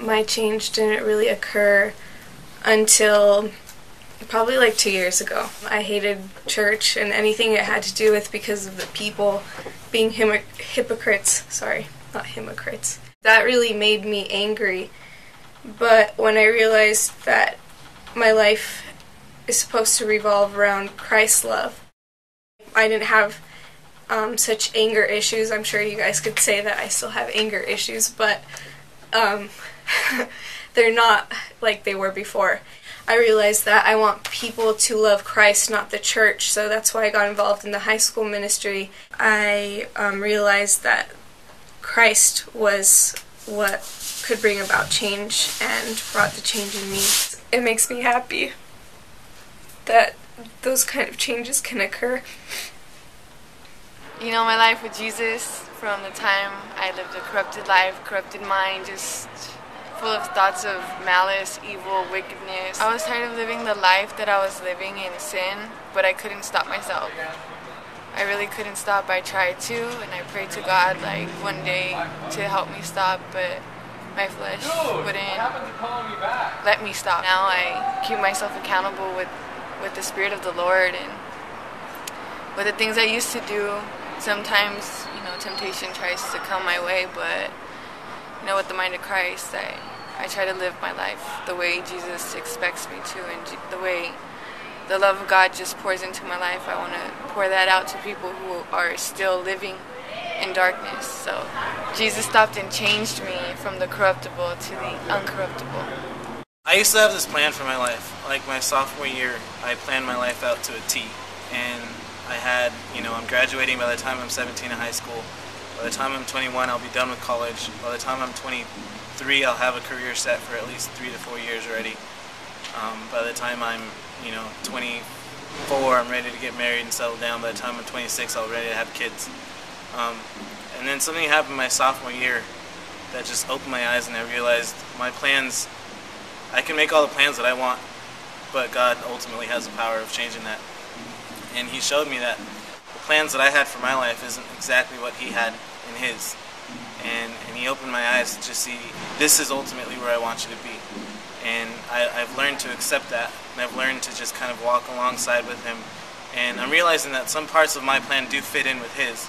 my change didn't really occur until probably like 2 years ago. I hated church and anything it had to do with because of the people being hypocrites. Sorry, not hypocrites. That really made me angry. But when I realized that my life is supposed to revolve around Christ's love, I didn't have such anger issues. I'm sure you guys could say that I still have anger issues, but they're not like they were before. I realized that I want people to love Christ, not the church, so that's why I got involved in the high school ministry. I realized that Christ was what could bring about change and brought the change in me. It makes me happy that those kind of changes can occur. You know, my life with Jesus, from the time I lived a corrupted life, corrupted mind, just full of thoughts of malice, evil, wickedness. I was tired of living the life that I was living in sin, but I couldn't stop myself. I really couldn't stop. I tried to, and I prayed to God like one day to help me stop, but my flesh wouldn't let me stop. Now I keep myself accountable with the Spirit of the Lord, and with the things I used to do. Sometimes, you know, temptation tries to come my way, but, you know, with the mind of Christ, I try to live my life the way Jesus expects me to, and the way the love of God just pours into my life. I want to pour that out to people who are still living in darkness. So Jesus stopped and changed me from the corruptible to the uncorruptible. I used to have this plan for my life. Like my sophomore year, I planned my life out to a T. And I had, you know, I'm graduating by the time I'm 17 in high school. By the time I'm 21, I'll be done with college. By the time I'm 23, I'll have a career set for at least 3 to 4 years already. By the time I'm, you know, 24, I'm ready to get married and settle down. By the time I'm 26, I'm ready to have kids. And then something happened my sophomore year that just opened my eyes, and I realized my plans, I can make all the plans that I want, but God ultimately has the power of changing that. And He showed me that the plans that I had for my life isn't exactly what He had in His. And He opened my eyes to just see, this is ultimately where I want you to be. And I've learned to accept that, and I've learned to just kind of walk alongside with Him. And I'm realizing that some parts of my plan do fit in with His,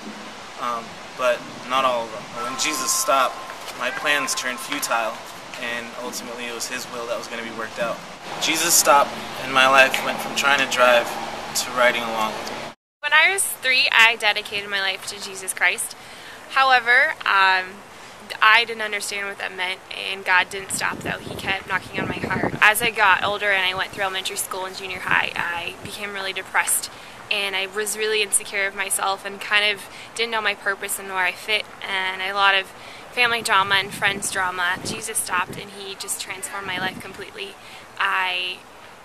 but not all of them. When Jesus stopped, my plans turned futile, and ultimately it was His will that was going to be worked out. Jesus stopped, and my life went from trying to drive to riding along with me. When I was 3, I dedicated my life to Jesus Christ. However, I didn't understand what that meant, and God didn't stop though. He kept knocking on my heart. As I got older and I went through elementary school and junior high, I became really depressed, and I was really insecure of myself and kind of didn't know my purpose and where I fit, and a lot of family drama and friends drama. Jesus stopped, and He just transformed my life completely.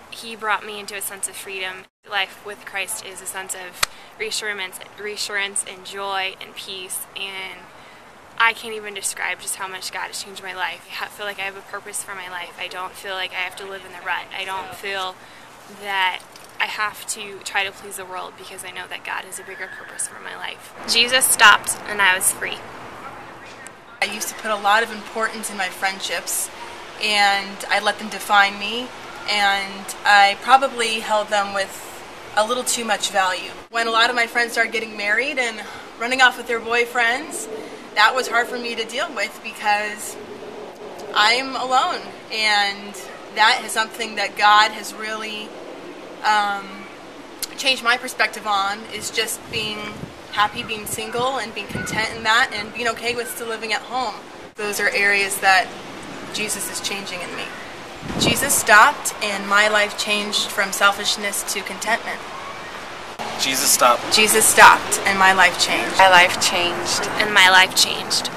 He brought me into a sense of freedom. Life with Christ is a sense of reassurance and joy and peace, and I can't even describe just how much God has changed my life. I feel like I have a purpose for my life. I don't feel like I have to live in the rut. I don't feel that I have to try to please the world, because I know that God has a bigger purpose for my life. Jesus stopped, and I was free. I used to put a lot of importance in my friendships, and I let them define me, and I probably held them with a little too much value. When a lot of my friends started getting married and running off with their boyfriends, that was hard for me to deal with, because I'm alone, and that is something that God has really changed my perspective on, is just being happy being single and being content in that, and being okay with still living at home. Those are areas that Jesus is changing in me. Jesus stopped, and my life changed from selfishness to contentment. Jesus stopped. Jesus stopped, and my life changed. My life changed, and my life changed.